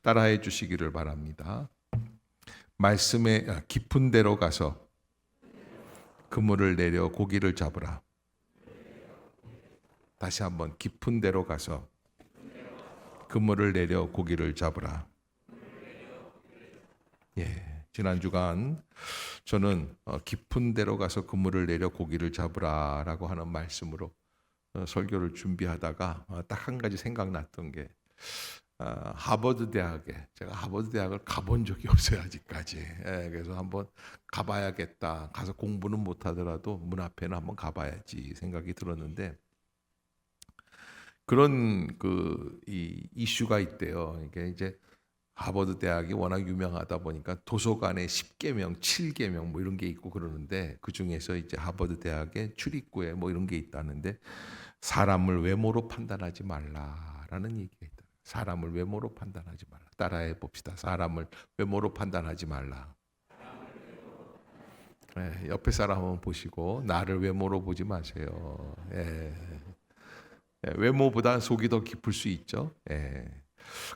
따라해 주시기를 바랍니다. 말씀의 깊은 데로 가서 그물을 내려 고기를 잡으라. 다시 한번 깊은 데로 가서 그물을 내려 고기를 잡으라. 지난 주간 저는 깊은 데로 가서 그물을 내려 고기를 잡으라라고 하는 말씀으로 설교를 준비하다가 딱 한 가지 생각났던 게 하버드 대학에 제가 하버드 대학을 가본 적이 없어요 아직까지. 그래서 한번 가봐야겠다. 가서 공부는 못하더라도 문 앞에는 한번 가봐야지 생각이 들었는데 그런 이 이슈가 있대요. 이게 이제 하버드 대학이 워낙 유명하다 보니까 도서관에 10계명, 7계명 뭐 이런 게 있고 그러는데 그 중에서 이제 하버드 대학의 출입구에 뭐 이런 게 있다는데 사람을 외모로 판단하지 말라라는 얘기가 있다. 사람을 외모로 판단하지 말라. 따라해 봅시다. 사람을 외모로 판단하지 말라. 옆에 사람 한번 보시고 나를 외모로 보지 마세요. 외모보다 속이 더 깊을 수 있죠.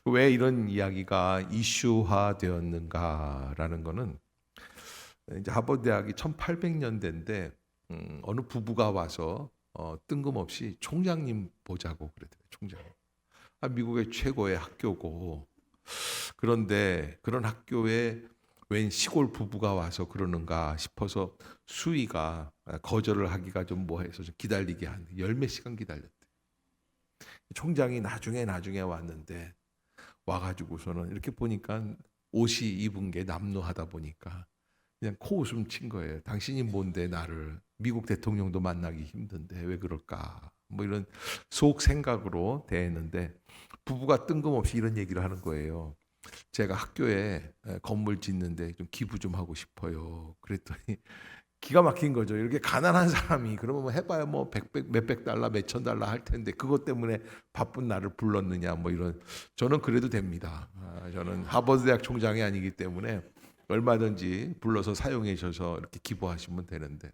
왜 이런 이야기가 이슈화 되었는가라는 거는 이제 하버드 대학이 1800년대인데 어느 부부가 와서 뜬금없이 총장님 보자고 그러더라고요. 총장. 미국의 최고의 학교고 그런데 그런 학교에 웬 시골 부부가 와서 그러는가 싶어서 수의가 거절을 하기가 좀 뭐해서 좀 기다리게 한 열 몇 시간 기다렸대. 총장이 나중에 왔는데 와가지고서는 이렇게 보니까 옷이 입은 게 남루하다 보니까 그냥 코웃음 친 거예요. 당신이 뭔데 나를 미국 대통령도 만나기 힘든데 왜 그럴까? 뭐 이런 속 생각으로 대했는데 부부가 뜬금없이 이런 얘기를 하는 거예요. 제가 학교에 건물 짓는데 좀 기부 좀 하고 싶어요. 그랬더니 기가 막힌 거죠. 이렇게 가난한 사람이 그러면 뭐 해봐야 뭐 몇백 달러, 몇천 달러 할 텐데 그것 때문에 바쁜 나를 불렀느냐 뭐 이런. 저는 그래도 됩니다. 저는 하버드 대학 총장이 아니기 때문에 얼마든지 불러서 사용해 주셔서 이렇게 기부하시면 되는데.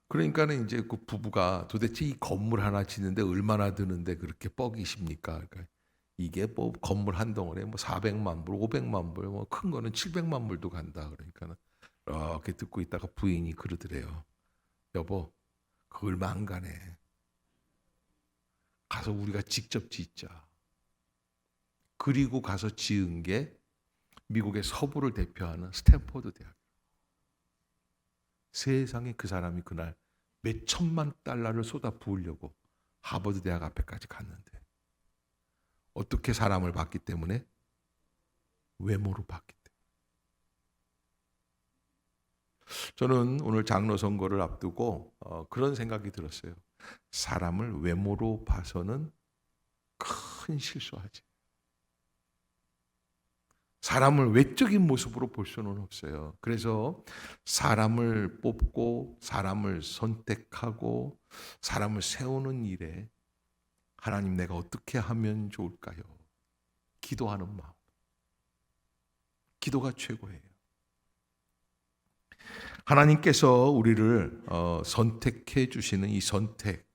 그러니까는 이제 그 부부가 도대체 이 건물 하나 짓는데 얼마나 드는데 그렇게 뻑이십니까? 그러니까 이게 뭐 건물 한 덩어리에 뭐 400만 불, 500만 불, 뭐 큰 거는 700만 불도 간다. 그러니까는 이렇게 듣고 있다가 부인이 그러더래요. 여보, 그 얼마 안 가네. 가서 우리가 직접 짓자. 그리고 가서 지은 게 미국의 서부를 대표하는 스탠포드 대학. 세상에 그 사람이 그날 몇 천만 달러를 쏟아 부으려고 하버드 대학 앞에까지 갔는데 어떻게 사람을 봤기 때문에? 외모로 봤기 때문에. 저는 오늘 장로 선거를 앞두고 그런 생각이 들었어요. 사람을 외모로 봐서는 큰 실수하지. 사람을 외적인 모습으로 볼 수는 없어요. 그래서 사람을 뽑고 사람을 선택하고 사람을 세우는 일에 하나님 내가 어떻게 하면 좋을까요? 기도하는 마음. 기도가 최고예요. 하나님께서 우리를 선택해 주시는 이 선택.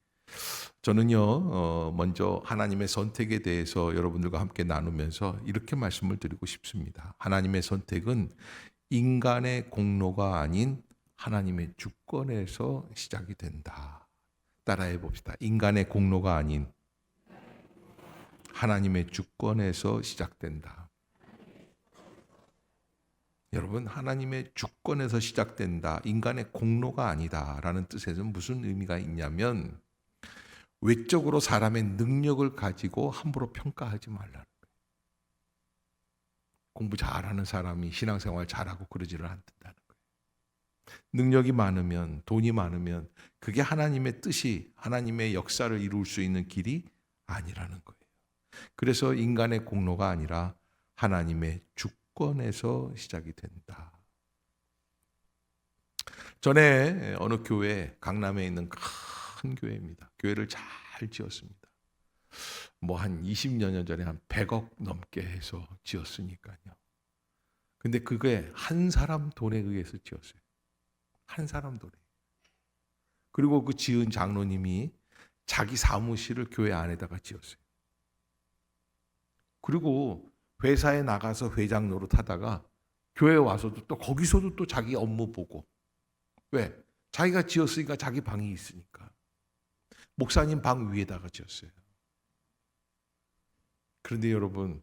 저는요, 먼저 하나님의 선택에 대해서 여러분들과 함께 나누면서 이렇게 말씀을 드리고 싶습니다. 하나님의 선택은 인간의 공로가 아닌 하나님의 주권에서 시작이 된다. 따라해 봅시다. 인간의 공로가 아닌 하나님의 주권에서 시작된다. 여러분, 하나님의 주권에서 시작된다. 인간의 공로가 아니다라는 뜻에서 무슨 의미가 있냐면 외적으로 사람의 능력을 가지고 함부로 평가하지 말라는 거예요. 공부 잘하는 사람이 신앙생활 잘하고 그러지를 않는다는 거예요. 능력이 많으면, 돈이 많으면 그게 하나님의 뜻이, 하나님의 역사를 이룰 수 있는 길이 아니라는 거예요. 그래서 인간의 공로가 아니라 하나님의 주권에서 시작이 된다. 전에 어느 교회, 강남에 있는 큰 교회입니다. 교회를 잘 지었습니다. 뭐 한 20여 년 전에 한 100억 넘게 해서 지었으니까요. 근데 그게 한 사람 돈에 의해서 지었어요. 한 사람 돈에. 그리고 그 지은 장로님이 자기 사무실을 교회 안에다가 지었어요. 그리고 회사에 나가서 회장 노릇하다가 교회 와서도 또 거기서도 또 자기 업무 보고. 왜? 자기가 지었으니까 자기 방이 있으니까. 목사님 방 위에다가 지었어요. 그런데 여러분,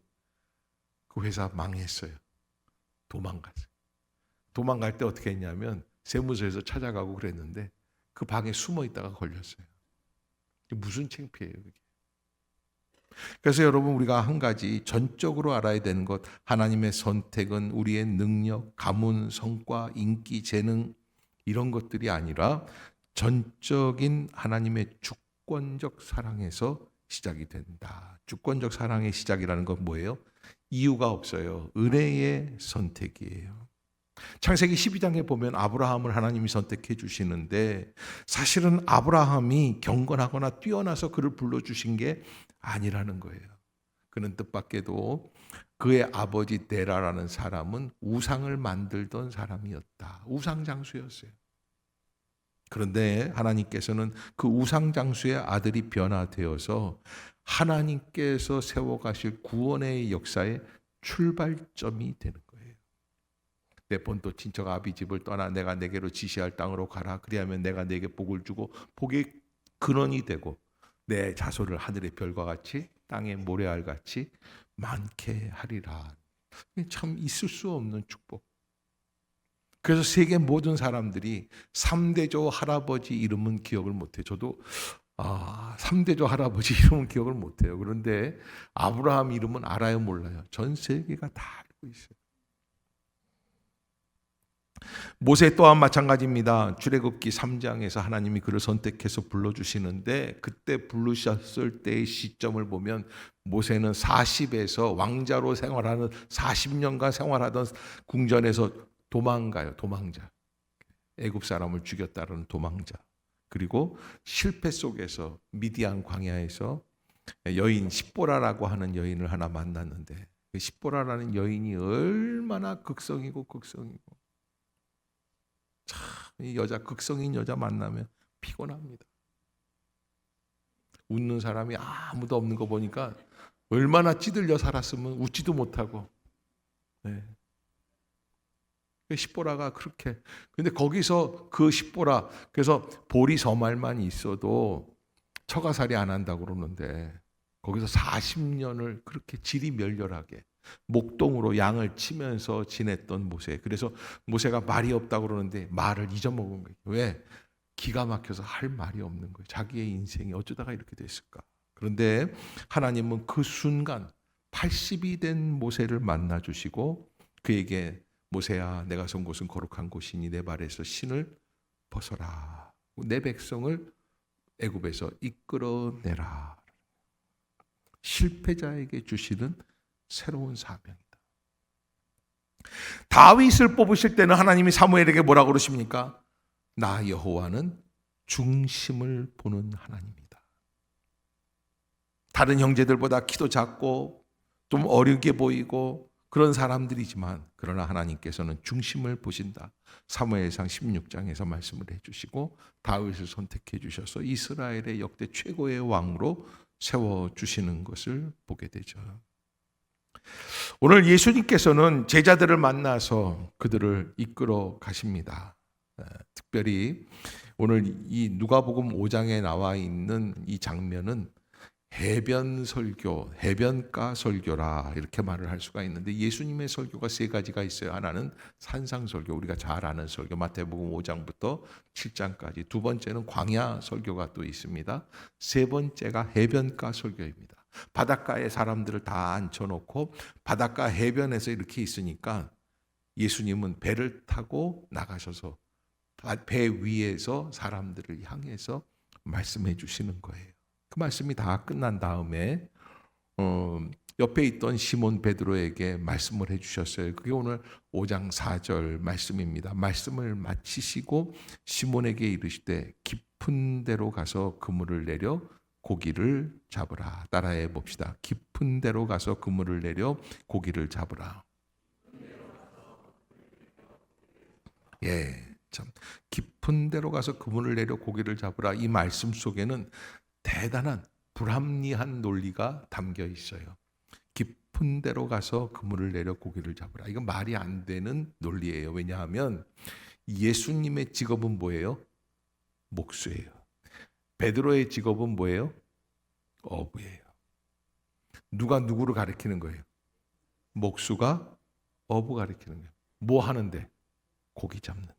그 회사 망했어요. 도망갔어요. 도망갈 때 어떻게 했냐면 세무서에서 찾아가고 그랬는데 그 방에 숨어 있다가 걸렸어요. 무슨 창피해요, 그게. 그래서 여러분, 우리가 한 가지 전적으로 알아야 되는 것, 하나님의 선택은 우리의 능력, 가문, 성과, 인기, 재능 이런 것들이 아니라 전적인 하나님의 주권적 사랑에서 시작이 된다. 주권적 사랑의 시작이라는 건 뭐예요? 이유가 없어요. 은혜의 선택이에요. 창세기 12장에 보면 아브라함을 하나님이 선택해 주시는데 사실은 아브라함이 경건하거나 뛰어나서 그를 불러주신 게 아니라는 거예요. 그는 뜻밖에도 그의 아버지 데라라는 사람은 우상을 만들던 사람이었다. 우상장수였어요. 그런데 하나님께서는 그 우상장수의 아들이 변화되어서 하나님께서 세워가실 구원의 역사의 출발점이 되는 거예요. 내 본토 친척 아비 집을 떠나 내가 내게로 지시할 땅으로 가라. 그리하면 내가 내게 복을 주고 복의 근원이 되고 내 자손을 하늘의 별과 같이 땅의 모래알 같이 많게 하리라. 참 있을 수 없는 축복. 그래서 세계 모든 사람들이 3대조 할아버지 이름은 기억을 못해요. 저도 3대조 할아버지 이름은 기억을 못해요. 그런데 아브라함 이름은 알아요, 몰라요? 전 세계가 다 알고 있어요. 모세 또한 마찬가지입니다. 출애굽기 3장에서 하나님이 그를 선택해서 불러주시는데 그때 부르셨을 때의 시점을 보면 모세는 40에서 왕자로 생활하는 40년간 생활하던 궁전에서 도망가요. 도망자. 애굽 사람을 죽였다는 도망자. 그리고 실패 속에서 미디안 광야에서 여인 십보라라고 하는 여인을 하나 만났는데 그 십보라라는 여인이 얼마나 극성이고 참, 이 여자 극성인 여자 만나면 피곤합니다. 웃는 사람이 아무도 없는 거 보니까 얼마나 찌들려 살았으면 웃지도 못하고. 네. 십보라가 그렇게. 근데 거기서 그 십보라, 그래서 보리 서말만 있어도 처가살이 안 한다고 그러는데 거기서 40년을 그렇게 지리멸렬하게 목동으로 양을 치면서 지냈던 모세. 그래서 모세가 말이 없다고 그러는데 말을 잊어먹은 거예요. 왜? 기가 막혀서 할 말이 없는 거예요. 자기의 인생이 어쩌다가 이렇게 됐을까. 그런데 하나님은 그 순간 80이 된 모세를 만나주시고 그에게 모세야, 내가 선 곳은 거룩한 곳이니 내 발에서 신을 벗어라. 내 백성을 애굽에서 이끌어내라. 실패자에게 주시는 새로운 사명이다. 다윗을 뽑으실 때는 하나님이 사무엘에게 뭐라고 그러십니까? 나 여호와는 중심을 보는 하나님이다. 다른 형제들보다 키도 작고 좀 어리게 보이고 그런 사람들이지만 그러나 하나님께서는 중심을 보신다. 사무엘상 16장에서 말씀을 해주시고 다윗을 선택해 주셔서 이스라엘의 역대 최고의 왕으로 세워주시는 것을 보게 되죠. 오늘 예수님께서는 제자들을 만나서 그들을 이끌어 가십니다. 특별히 오늘 이 누가복음 5장에 나와 있는 이 장면은 해변 설교, 해변가 설교라 이렇게 말을 할 수가 있는데 예수님의 설교가 세 가지가 있어요. 하나는 산상 설교, 우리가 잘 아는 설교, 마태복음 5장부터 7장까지. 두 번째는 광야 설교가 또 있습니다. 세 번째가 해변가 설교입니다. 바닷가에 사람들을 다 앉혀놓고 바닷가 해변에서 이렇게 있으니까 예수님은 배를 타고 나가셔서 배 위에서 사람들을 향해서 말씀해 주시는 거예요. 그 말씀이 다 끝난 다음에 옆에 있던 시몬 베드로에게 말씀을 해주셨어요. 그게 오늘 5장 4절 말씀입니다. 말씀을 마치시고 시몬에게 이르시되 깊은 데로 가서 그물을 내려 고기를 잡으라. 따라해 봅시다. 깊은 데로 가서 그물을 내려 고기를 잡으라. 예, 참 깊은 데로 가서 그물을 내려 고기를 잡으라. 이 말씀 속에는 대단한 불합리한 논리가 담겨 있어요. 깊은 데로 가서 그물을 내려 고기를 잡으라. 이건 말이 안 되는 논리예요. 왜냐하면 예수님의 직업은 뭐예요? 목수예요. 베드로의 직업은 뭐예요? 어부예요. 누가 누구를 가리키는 거예요? 목수가 어부 가리키는 거예요. 뭐 하는데? 고기 잡는데.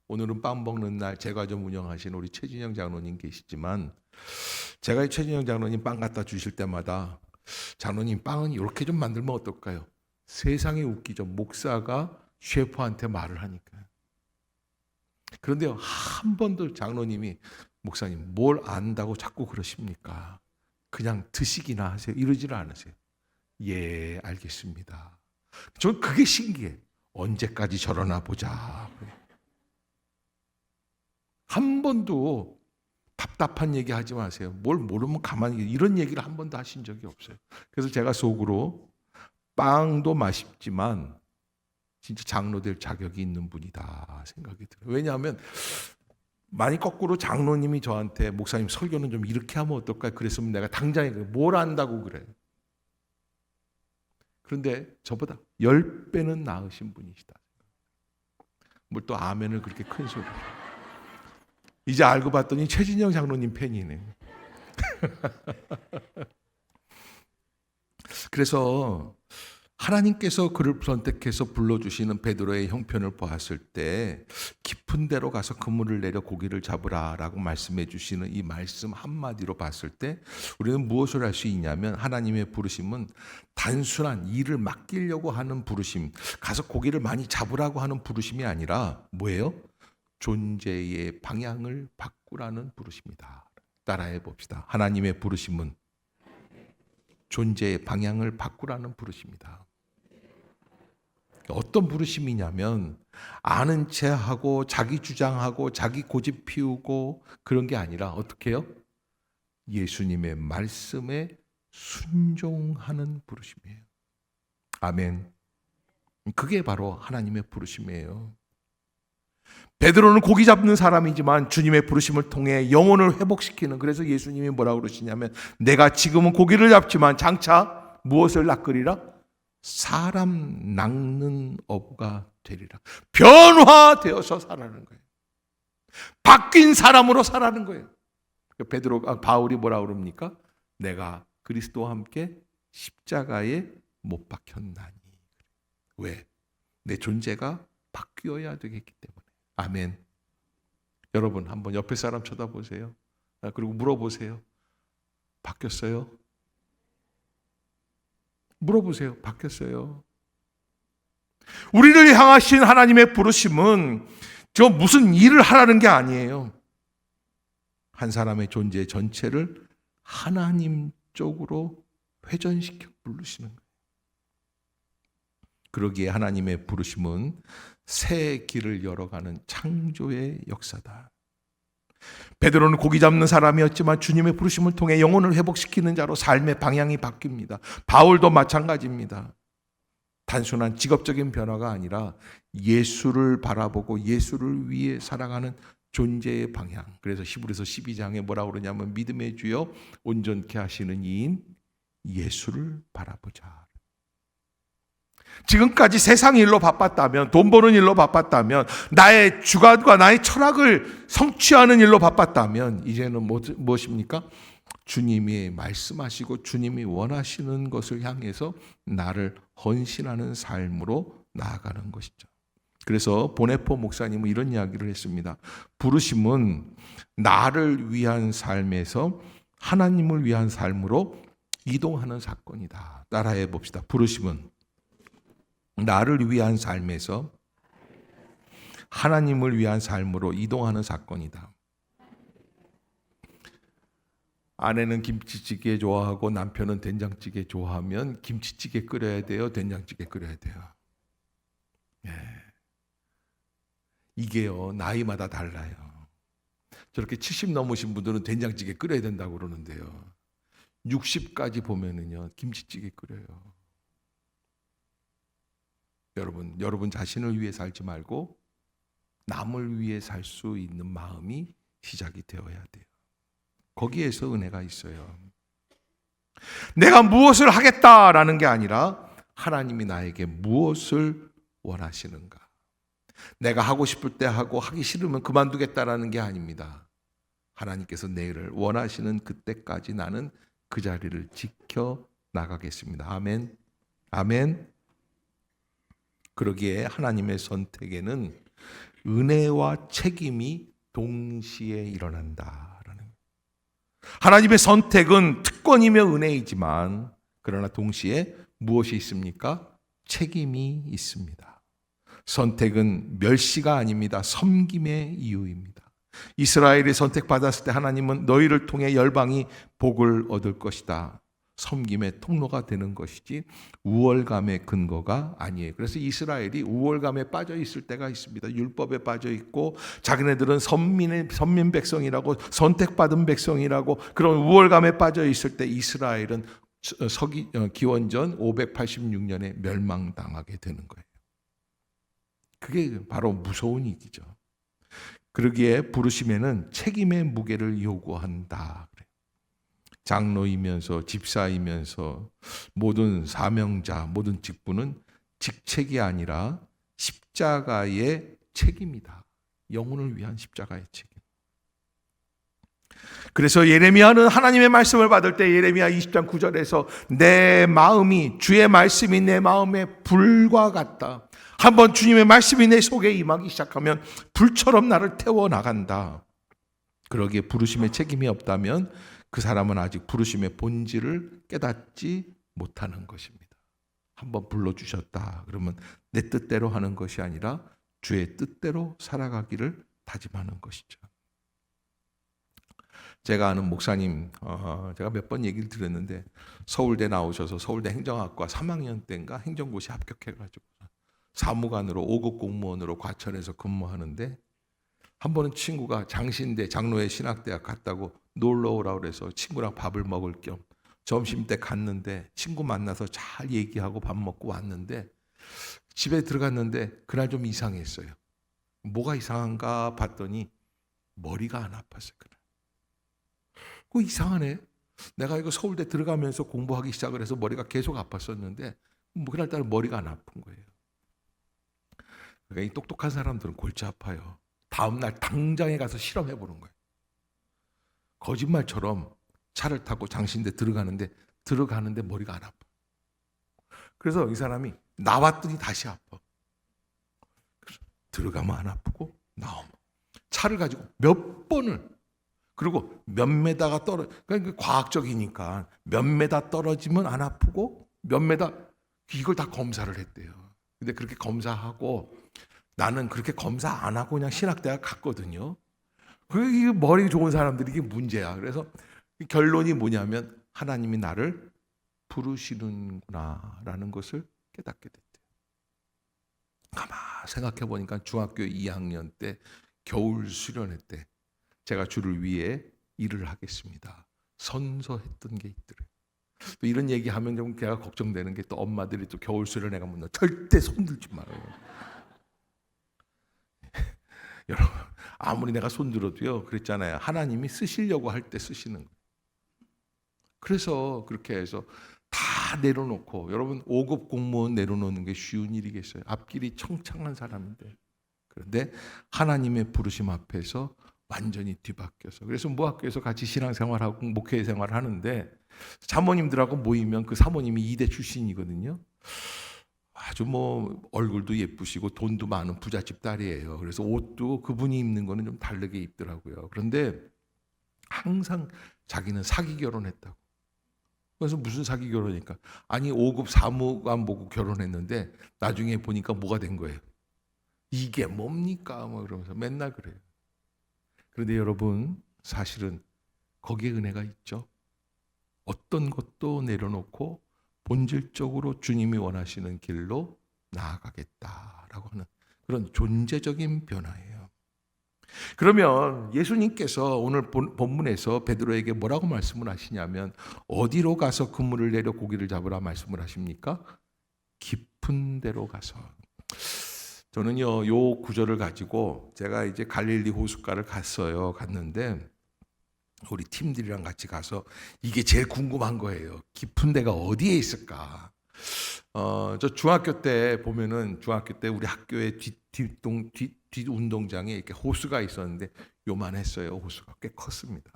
오늘은 빵 먹는 날 제가 좀 운영하신 우리 최진영 장로님 계시지만 제가 최진영 장로님 빵 갖다 주실 때마다 장로님 빵은 이렇게 좀 만들면 어떨까요? 세상에 웃기죠. 목사가 셰프한테 말을 하니까요. 그런데요, 한 번도 장로님이 목사님 뭘 안다고 자꾸 그러십니까? 그냥 드시기나 하세요. 이러지를 않으세요. 예, 알겠습니다. 저는 그게 신기해. 언제까지 저러나 보자. 한 번도 답답한 얘기 하지 마세요. 뭘 모르면 가만히 이런 얘기를 한 번도 하신 적이 없어요. 그래서 제가 속으로 빵도 맛있지만 진짜 장로 될 자격이 있는 분이다 생각이 들어요. 왜냐하면 많이 거꾸로 장로님이 저한테 목사님 설교는 좀 이렇게 하면 어떨까요? 그랬으면 내가 당장에 뭘 안다고 그래요. 그런데 저보다 10배는 나으신 분이시다. 뭘 또 아멘을 그렇게 큰 소리로. 이제 알고 봤더니 최진영 장로님 팬이네. 그래서 하나님께서 그를 선택해서 불러주시는 베드로의 형편을 보았을 때 깊은 데로 가서 그물을 내려 고기를 잡으라라고 말씀해 주시는 이 말씀 한마디로 봤을 때 우리는 무엇을 할 수 있냐면 하나님의 부르심은 단순한 일을 맡기려고 하는 부르심, 가서 고기를 많이 잡으라고 하는 부르심이 아니라 뭐예요? 존재의 방향을 바꾸라는 부르심이다. 따라해 봅시다. 하나님의 부르심은 존재의 방향을 바꾸라는 부르심이다. 어떤 부르심이냐면 아는 체하고 자기 주장하고 자기 고집 피우고 그런 게 아니라 어떻게 해요? 예수님의 말씀에 순종하는 부르심이에요. 아멘. 그게 바로 하나님의 부르심이에요. 베드로는 고기 잡는 사람이지만 주님의 부르심을 통해 영혼을 회복시키는, 그래서 예수님이 뭐라고 그러시냐면 내가 지금은 고기를 잡지만 장차 무엇을 낚으리라? 사람 낚는 어부가 되리라. 변화되어서 살아가는 거예요. 바뀐 사람으로 살아가는 거예요. 바울이 뭐라고 그럽니까? 내가 그리스도와 함께 십자가에 못 박혔나니. 왜? 내 존재가 바뀌어야 되겠기 때문에. 아멘. 여러분 한번 옆에 사람 쳐다보세요. 그리고 물어보세요. 바뀌었어요? 물어보세요. 바뀌었어요? 우리를 향하신 하나님의 부르심은 저 무슨 일을 하라는 게 아니에요. 한 사람의 존재 전체를 하나님 쪽으로 회전시켜 부르시는 거예요. 그러기에 하나님의 부르심은 새 길을 열어가는 창조의 역사다. 베드로는 고기 잡는 사람이었지만 주님의 부르심을 통해 영혼을 회복시키는 자로 삶의 방향이 바뀝니다. 바울도 마찬가지입니다. 단순한 직업적인 변화가 아니라 예수를 바라보고 예수를 위해 살아가는 존재의 방향. 그래서 히브리서 12장에 뭐라고 그러냐면 믿음의 주여 온전케 하시는 이인 예수를 바라보자. 지금까지 세상 일로 바빴다면, 돈 버는 일로 바빴다면, 나의 주관과 나의 철학을 성취하는 일로 바빴다면 이제는 무엇입니까? 주님이 말씀하시고 주님이 원하시는 것을 향해서 나를 헌신하는 삶으로 나아가는 것이죠. 그래서 보네포 목사님은 이런 이야기를 했습니다. 부르심은 나를 위한 삶에서 하나님을 위한 삶으로 이동하는 사건이다. 따라해 봅시다. 부르심은 나를 위한 삶에서 하나님을 위한 삶으로 이동하는 사건이다. 아내는 김치찌개 좋아하고 남편은 된장찌개 좋아하면 김치찌개 끓여야 돼요? 된장찌개 끓여야 돼요? 예. 이게요, 나이마다 달라요. 저렇게 70 넘으신 분들은 된장찌개 끓여야 된다고 그러는데요. 60까지 보면은요, 김치찌개 끓여요. 여러분 자신을 위해 살지 말고 남을 위해 살 수 있는 마음이 시작이 되어야 돼요. 거기에서 은혜가 있어요. 내가 무엇을 하겠다라는 게 아니라 하나님이 나에게 무엇을 원하시는가. 내가 하고 싶을 때 하고 하기 싫으면 그만두겠다라는 게 아닙니다. 하나님께서 내일을 원하시는 그때까지 나는 그 자리를 지켜 나가겠습니다. 아멘. 아멘. 그러기에 하나님의 선택에는 은혜와 책임이 동시에 일어난다라는. 하나님의 선택은 특권이며 은혜이지만 그러나 동시에 무엇이 있습니까? 책임이 있습니다. 선택은 멸시가 아닙니다. 섬김의 이유입니다. 이스라엘이 선택받았을 때 하나님은 너희를 통해 열방이 복을 얻을 것이다. 섬김의 통로가 되는 것이지 우월감의 근거가 아니에요. 그래서 이스라엘이 우월감에 빠져 있을 때가 있습니다. 율법에 빠져 있고 자기네들은 선민 백성이라고 선택받은 백성이라고 그런 우월감에 빠져 있을 때 이스라엘은 기원전 586년에 멸망당하게 되는 거예요. 그게 바로 무서운 일이죠. 그러기에 부르심에는 책임의 무게를 요구한다. 장로이면서 집사이면서 모든 사명자, 모든 직분은 직책이 아니라 십자가의 책임이다. 영혼을 위한 십자가의 책임. 그래서 예레미야는 하나님의 말씀을 받을 때 예레미야 20장 9절에서 내 마음이 주의 말씀이 내 마음에 불과 같다. 한번 주님의 말씀이 내 속에 임하기 시작하면 불처럼 나를 태워나간다. 그러기에 부르심의 책임이 없다면 그 사람은 아직 부르심의 본질을 깨닫지 못하는 것입니다. 한번 불러주셨다. 그러면 내 뜻대로 하는 것이 아니라 주의 뜻대로 살아가기를 다짐하는 것이죠. 제가 아는 목사님, 제가 몇 번 얘기를 드렸는데 서울대 나오셔서 서울대 행정학과 3학년 때인가 행정고시 합격해가지고 사무관으로 5급 공무원으로 과천에서 근무하는데 한 번은 친구가 장신대 장로회 신학대학 갔다고 놀러 오라고 그래서 친구랑 밥을 먹을 겸 점심때 갔는데 친구 만나서 잘 얘기하고 밥 먹고 왔는데 집에 들어갔는데 그날 좀 이상했어요. 뭐가 이상한가 봤더니 머리가 안 아팠어요. 그날. 그거 이상하네. 내가 이거 서울대 들어가면서 공부하기 시작을 해서 머리가 계속 아팠었는데 그날따라 머리가 안 아픈 거예요. 그러니까 이 똑똑한 사람들은 골치 아파요. 다음날 당장에 가서 실험해 보는 거예요. 거짓말처럼 차를 타고 장신대 들어가는데 머리가 안 아파. 그래서 이 사람이 나왔더니 다시 아파. 그래서 들어가면 안 아프고 나오면 차를 가지고 몇 번을 그리고 몇 메다가 그러니까 과학적이니까 몇 메다 떨어지면 안 아프고 몇 메다 이걸 다 검사를 했대요. 근데 그렇게 검사하고 나는 그렇게 검사 안 하고 그냥 신학대학 갔거든요. 이게 머리 좋은 사람들이 이게 문제야. 그래서 결론이 뭐냐면 하나님이 나를 부르시는구나라는 것을 깨닫게 됐대요. 가만 생각해 보니까 중학교 2학년 때 겨울 수련회 때 제가 주를 위해 일을 하겠습니다. 선서했던 게 있더래요. 또 이런 얘기하면 좀 제가 걱정되는 게 또 엄마들이 또 겨울 수련회 가면 절대 손들지 말아요. 여러분 아무리 내가 손들어도요 그랬잖아요. 하나님이 쓰시려고 할 때 쓰시는 거예요. 그래서 그렇게 해서 다 내려놓고 여러분 5급 공무원 내려놓는 게 쉬운 일이겠어요. 앞길이 청창한 사람인데 그런데 하나님의 부르심 앞에서 완전히 뒤바뀌어서 그래서 모학교에서 같이 신앙생활하고 목회 생활을 하는데 사모님들하고 모이면 그 사모님이 이대 출신이거든요. 아주 뭐 얼굴도 예쁘시고 돈도 많은 부잣집 딸이에요. 그래서 옷도 그분이 입는 거는 좀 다르게 입더라고요. 그런데 항상 자기는 사기 결혼했다고. 그래서 무슨 사기 결혼이니까 아니 5급 사무관 보고 결혼했는데 나중에 보니까 뭐가 된 거예요. 이게 뭡니까? 뭐 그러면서 맨날 그래요. 그런데 여러분 사실은 거기에 은혜가 있죠. 어떤 것도 내려놓고 본질적으로 주님이 원하시는 길로 나아가겠다라고 하는 그런 존재적인 변화예요. 그러면 예수님께서 오늘 본문에서 베드로에게 뭐라고 말씀을 하시냐면 어디로 가서 그물을 내려 고기를 잡으라 말씀을 하십니까? 깊은 데로 가서. 저는요 요 구절을 가지고 제가 이제 갈릴리 호숫가를 갔는데 우리 팀들이랑 같이 가서 이게 제일 궁금한 거예요. 깊은 데가 어디에 있을까? 저 중학교 때 보면은 중학교 때 우리 학교의 뒷 운동장에 이렇게 호수가 있었는데 요만했어요. 호수가 꽤 컸습니다.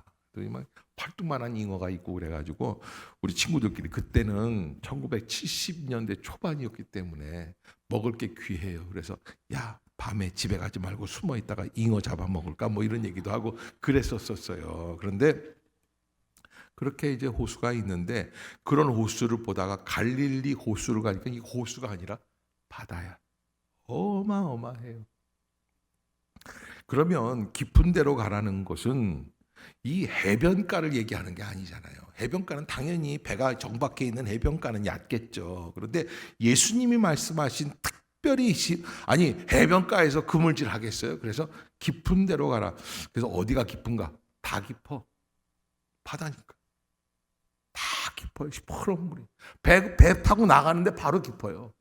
막 팔뚝만한 잉어가 있고 그래가지고 우리 친구들끼리 그때는 1970년대 초반이었기 때문에 먹을 게 귀해요. 그래서 야 밤에 집에 가지 말고 숨어 있다가 잉어 잡아 먹을까 뭐 이런 얘기도 하고 그랬었어요. 그런데 그렇게 이제 호수가 있는데 그런 호수를 보다가 갈릴리 호수를 가니까 이 호수가 아니라 바다야. 어마어마해요. 그러면 깊은 데로 가라는 것은 이 해변가를 얘기하는 게 아니잖아요. 해변가는 당연히 배가 정박해 있는 해변가는 얕겠죠. 그런데 예수님이 말씀하신 특별히 아니 해변가에서 그물질 하겠어요. 그래서 깊은 데로 가라. 그래서 어디가 깊은가? 다 깊어. 바다니까. 다 깊어요. 시퍼런 물이. 배 타고 나가는데 바로 깊어요.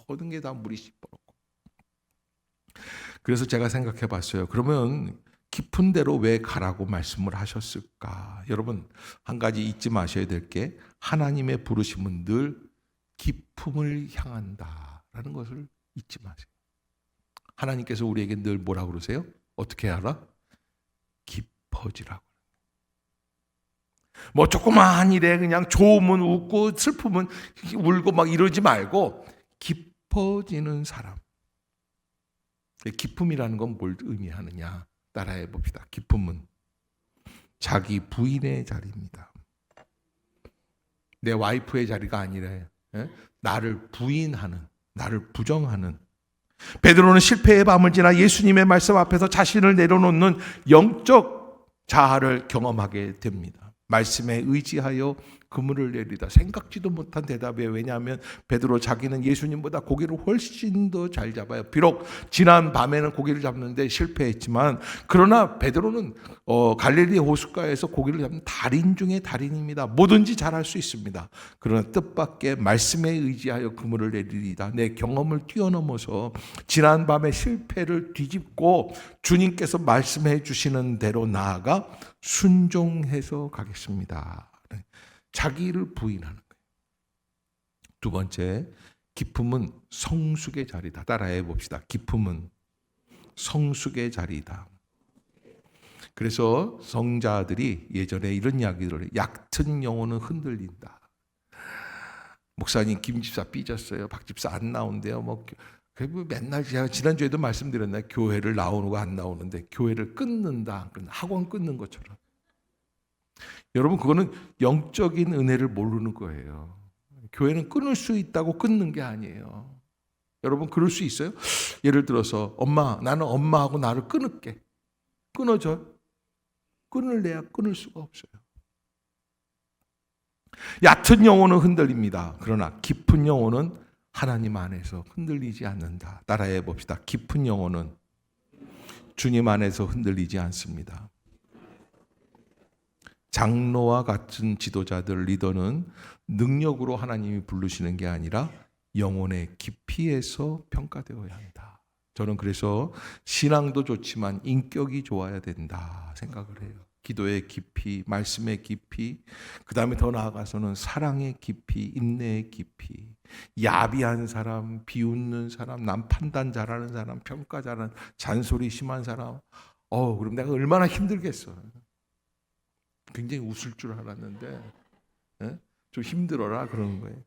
모든 게 다 물이 시퍼렇고. 그래서 제가 생각해 봤어요. 그러면 깊은 데로 왜 가라고 말씀을 하셨을까? 여러분, 한 가지 잊지 마셔야 될 게 하나님의 부르심은 늘 깊음을 향한다라는 것을 잊지 마세요. 하나님께서 우리에게 늘 뭐라고 그러세요? 어떻게 하라? 깊어지라고. 뭐 조그마한 일에 그냥 좋으면 웃고 슬프면 울고 막 이러지 말고 깊어지는 사람. 기쁨이라는 건 뭘 의미하느냐? 따라해 봅시다. 기쁨은 자기 부인의 자리입니다. 내 와이프의 자리가 아니라 나를 부인하는, 나를 부정하는. 베드로는 실패의 밤을 지나 예수님의 말씀 앞에서 자신을 내려놓는 영적 자아를 경험하게 됩니다. 말씀에 의지하여 그물을 내리다. 생각지도 못한 대답이에요. 왜냐하면 베드로 자기는 예수님보다 고기를 훨씬 더 잘 잡아요. 비록 지난 밤에는 고기를 잡는데 실패했지만 그러나 베드로는 갈릴리 호숫가에서 고기를 잡는 달인 중에 달인입니다. 뭐든지 잘할 수 있습니다. 그러나 뜻밖의 말씀에 의지하여 그물을 내리다. 내 경험을 뛰어넘어서 지난 밤의 실패를 뒤집고 주님께서 말씀해 주시는 대로 나아가 순종해서 가겠습니다. 자기를 부인하는 거예요. 두 번째, 기쁨은 성숙의 자리다. 따라해 봅시다. 기쁨은 성숙의 자리다. 그래서 성자들이 예전에 이런 이야기를 해요. 얕은 영혼은 흔들린다. 목사님 김 집사 삐졌어요. 박 집사 안 나온대요. 뭐 맨날 제가 지난주에도 말씀드렸나요? 교회를 나오고 안 나오는데 교회를 끊는다. 학원 끊는 것처럼. 여러분 그거는 영적인 은혜를 모르는 거예요. 교회는 끊을 수 있다고 끊는 게 아니에요. 여러분 그럴 수 있어요? 예를 들어서 나는 엄마하고 나를 끊을게. 끊어져. 끊을래야 끊을 수가 없어요. 얕은 영혼은 흔들립니다. 그러나 깊은 영혼은 하나님 안에서 흔들리지 않는다. 따라해 봅시다. 깊은 영혼은 주님 안에서 흔들리지 않습니다. 장로와 같은 지도자들, 리더는 능력으로 하나님이 부르시는 게 아니라 영혼의 깊이에서 평가되어야 한다. 저는 그래서 신앙도 좋지만 인격이 좋아야 된다 생각을 해요. 기도의 깊이, 말씀의 깊이, 그 다음에 더 나아가서는 사랑의 깊이, 인내의 깊이. 야비한 사람, 비웃는 사람, 남 판단 잘하는 사람, 평가 잘하는, 잔소리 심한 사람. 그럼 내가 얼마나 힘들겠어. 굉장히 웃을 줄 알았는데 좀 힘들어라 그러는 거예요.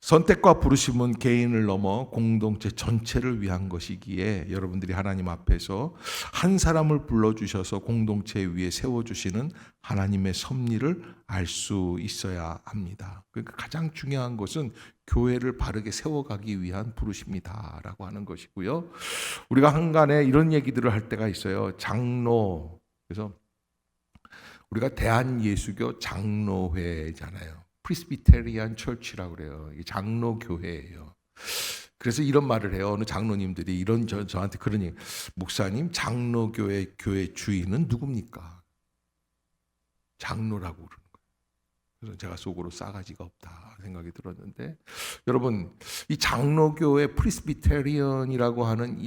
선택과 부르심은 개인을 넘어 공동체 전체를 위한 것이기에 여러분들이 하나님 앞에서 한 사람을 불러주셔서 공동체 위에 세워주시는 하나님의 섭리를 알 수 있어야 합니다. 그러니까 가장 중요한 것은 교회를 바르게 세워가기 위한 부르심이다라고 하는 것이고요. 우리가 한간에 이런 얘기들을 할 때가 있어요. 장로. 그래서 우리가 대한예수교 장로회잖아요. 프리스비테리안 처치라고 그래요. 장로 교회예요. 그래서 이런 말을 해요. 어느 장로님들이 이런 저한테 그런 얘기. 목사님, 장로교회 교회 주인은 누굽니까? 장로라고 그러는 거예요. 그래서 제가 속으로 싸가지가 없다 생각이 들었는데 여러분 이 장로교회 프리스비테리안이라고 하는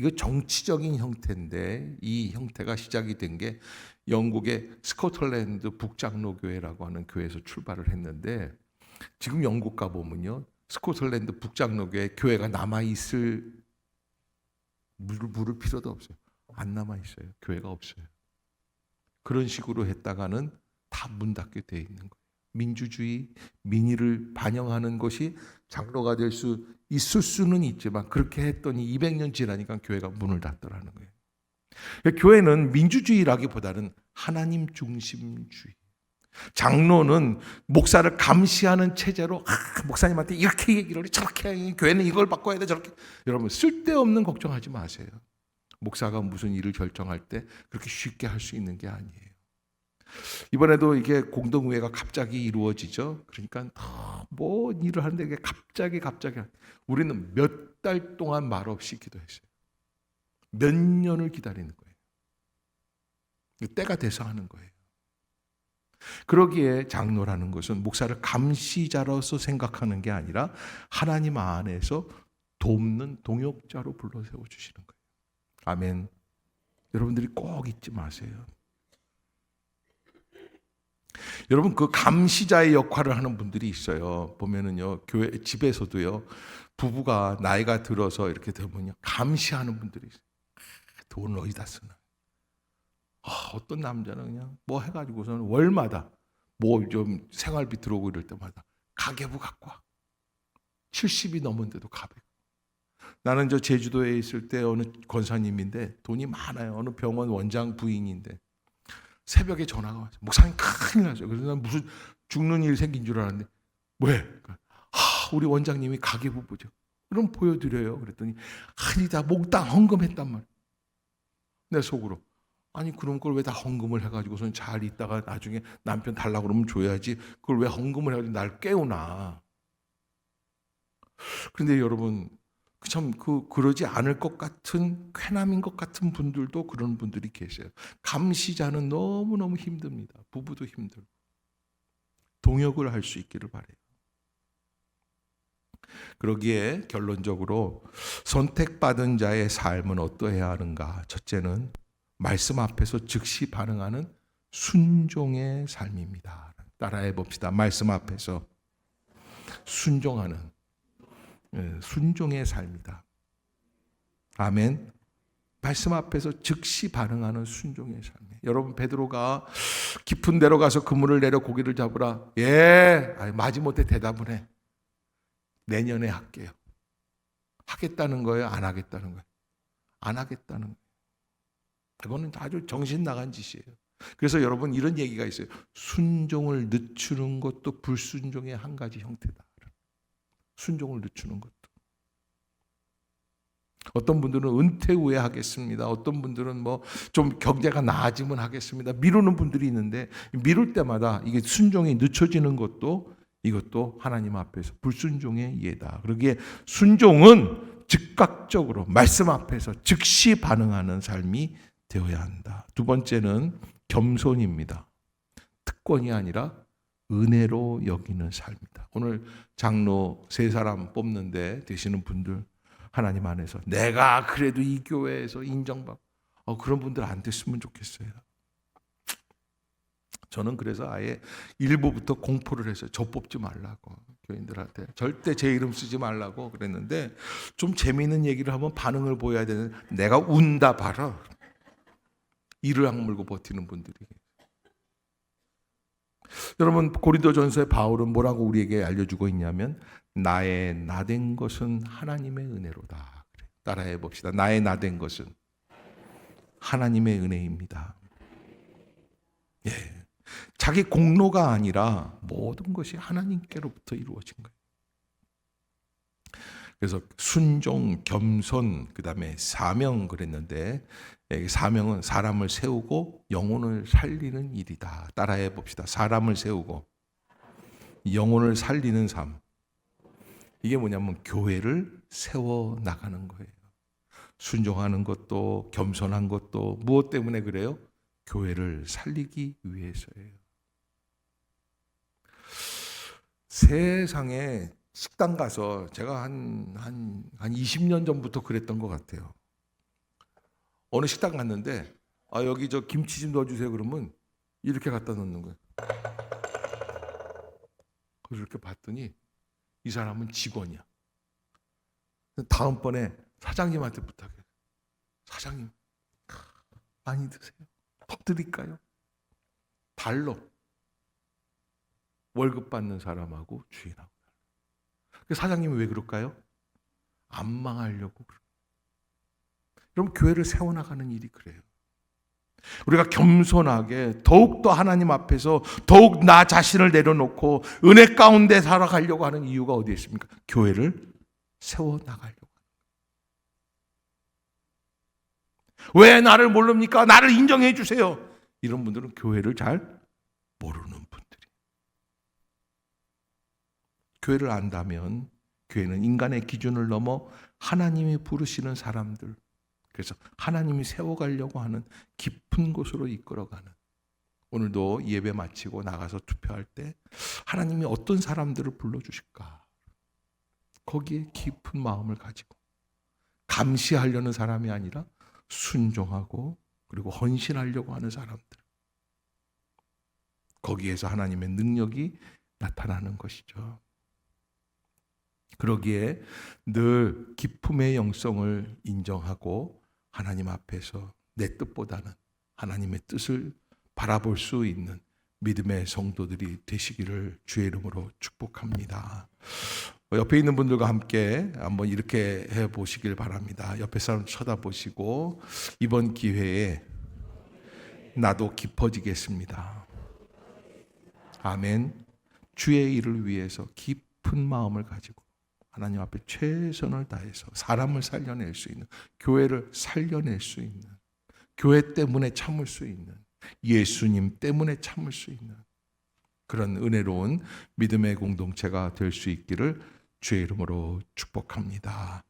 이거 정치적인 형태인데 이 형태가 시작이 된 게 영국의 스코틀랜드 북장로교회라고 하는 교회에서 출발을 했는데 지금 영국 가보면요. 스코틀랜드 북장로교회 교회가 남아있을 물을 필요도 없어요. 안 남아있어요. 교회가 없어요. 그런 식으로 했다가는 다 문 닫게 돼 있는 거예요. 민주주의, 민의를 반영하는 것이 장로가 될 수 있을 수는 있지만 그렇게 했더니 200년 지나니까 교회가 문을 닫더라는 거예요. 교회는 민주주의라기보다는 하나님 중심주의. 장로는 목사를 감시하는 체제로 목사님한테 이렇게 얘기를 해, 저렇게 해, 교회는 이걸 바꿔야 돼 저렇게. 여러분 쓸데없는 걱정하지 마세요. 목사가 무슨 일을 결정할 때 그렇게 쉽게 할 수 있는 게 아니에요. 이번에도 이게 공동의회가 갑자기 이루어지죠. 그러니까 뭐 일을 하는데 이게 갑자기 우리는 몇 달 동안 말없이 기도했어요. 몇 년을 기다리는 거예요. 때가 돼서 하는 거예요. 그러기에 장로라는 것은 목사를 감시자로서 생각하는 게 아니라 하나님 안에서 돕는 동역자로 불러 세워주시는 거예요. 아멘. 여러분들이 꼭 잊지 마세요. 여러분 그 감시자의 역할을 하는 분들이 있어요. 보면은요 교회 집에서도요 부부가 나이가 들어서 이렇게 되면요 감시하는 분들이 있어요. 돈을 어디다 쓰나? 어떤 남자는 그냥 뭐 해가지고서는 월마다 뭐 좀 생활비 들어오고 이럴 때마다 가계부 갖고 와. 70이 넘은데도 가계. 나는 저 제주도에 있을 때 어느 권사님인데 돈이 많아요. 어느 병원 원장 부인인데 새벽에 전화가 왔어요. 목사님 큰일 났어요. 그래서 난 무슨 죽는 일 생긴 줄 알았는데 왜? 우리 원장님이 가계부부죠. 그럼 보여드려요. 그랬더니 아니다 몽땅 헌금했단 말이에요. 내 속으로 아니 그럼 그걸 왜 다 헌금을 해가지고선 잘 있다가 나중에 남편 달라고 그러면 줘야지 그걸 왜 헌금을 해가지고 날 깨우나. 그런데 여러분 참 그러지 않을 것 같은 쾌남인 것 같은 분들도 그런 분들이 계세요. 감시자는 너무너무 힘듭니다. 부부도 힘들고 동역을 할 수 있기를 바라요. 그러기에 결론적으로 선택받은 자의 삶은 어떠해야 하는가? 첫째는 말씀 앞에서 즉시 반응하는 순종의 삶입니다. 따라해 봅시다. 말씀 앞에서 순종하는 순종의 삶이다. 아멘. 말씀 앞에서 즉시 반응하는 순종의 삶이에요. 여러분 베드로가 깊은 데로 가서 그물을 내려 고기를 잡으라. 마지못해 대답을 해. 내년에 할게요. 하겠다는 거예요? 안 하겠다는 거예요? 안 하겠다는 거예요. 이거는 아주 정신 나간 짓이에요. 그래서 여러분 이런 얘기가 있어요. 순종을 늦추는 것도 불순종의 한 가지 형태다. 순종을 늦추는 것도. 어떤 분들은 은퇴 후에 하겠습니다. 어떤 분들은 뭐 좀 경제가 나아지면 하겠습니다. 미루는 분들이 있는데 미룰 때마다 이게 순종이 늦춰지는 것도 이것도 하나님 앞에서 불순종의 예다. 그러기에 순종은 즉각적으로 말씀 앞에서 즉시 반응하는 삶이 되어야 한다. 두 번째는 겸손입니다. 특권이 아니라 은혜로 여기는 삶이다. 오늘 장로 3사람 뽑는데 되시는 분들 하나님 안에서 내가 그래도 이 교회에서 인정받고 그런 분들 안 됐으면 좋겠어요. 저는 그래서 아예 일부부터 공포를 했어요. 저 뽑지 말라고 교인들한테 절대 제 이름 쓰지 말라고 그랬는데 좀 재미있는 얘기를 하면 반응을 보여야 되는 내가 운다 봐라. 이를 악물고 버티는 분들이. 여러분 고린도전서의 바울은 뭐라고 우리에게 알려주고 있냐면 나의 나된 것은 하나님의 은혜로다. 따라해 봅시다. 나의 나된 것은 하나님의 은혜입니다. 예, 자기 공로가 아니라 모든 것이 하나님께로부터 이루어진 거예요. 그래서 순종, 겸손, 그 다음에 사명 그랬는데 사명은 사람을 세우고 영혼을 살리는 일이다. 따라해 봅시다. 사람을 세우고 영혼을 살리는 삶. 이게 뭐냐면 교회를 세워나가는 거예요. 순종하는 것도 겸손한 것도 무엇 때문에 그래요? 교회를 살리기 위해서예요. 세상에 식당 가서 제가 한 20년 전부터 그랬던 것 같아요. 어느 식당 갔는데 여기 저 김치 좀 넣어주세요 그러면 이렇게 갖다 놓는 거예요. 그래서 이렇게 봤더니 이 사람은 직원이야. 다음번에 사장님한테 부탁해. 사장님 많이 드세요. 더 드릴까요? 달러. 월급 받는 사람하고 주인하고. 사장님이 왜 그럴까요? 안 망하려고. 그럼 교회를 세워나가는 일이 그래요. 우리가 겸손하게 더욱더 하나님 앞에서 더욱 나 자신을 내려놓고 은혜 가운데 살아가려고 하는 이유가 어디에 있습니까? 교회를 세워나가려고. 왜 나를 모릅니까? 나를 인정해 주세요. 이런 분들은 교회를 잘 모르는 분들이. 교회를 안다면 교회는 인간의 기준을 넘어 하나님이 부르시는 사람들, 그래서 하나님이 세워가려고 하는 깊은 곳으로 이끌어가는, 오늘도 예배 마치고 나가서 투표할 때 하나님이 어떤 사람들을 불러주실까, 거기에 깊은 마음을 가지고 감시하려는 사람이 아니라 순종하고 그리고 헌신하려고 하는 사람들, 거기에서 하나님의 능력이 나타나는 것이죠. 그러기에 늘 기쁨의 영성을 인정하고 하나님 앞에서 내 뜻보다는 하나님의 뜻을 바라볼 수 있는 믿음의 성도들이 되시기를 주의 이름으로 축복합니다. 옆에 있는 분들과 함께 한번 이렇게 해보시길 바랍니다. 옆에 사람 쳐다보시고, 이번 기회에 나도 깊어지겠습니다. 아멘. 주의 일을 위해서 깊은 마음을 가지고 하나님 앞에 최선을 다해서 사람을 살려낼 수 있는, 교회를 살려낼 수 있는, 교회 때문에 참을 수 있는, 예수님 때문에 참을 수 있는 그런 은혜로운 믿음의 공동체가 될 수 있기를 주의 이름으로 축복합니다.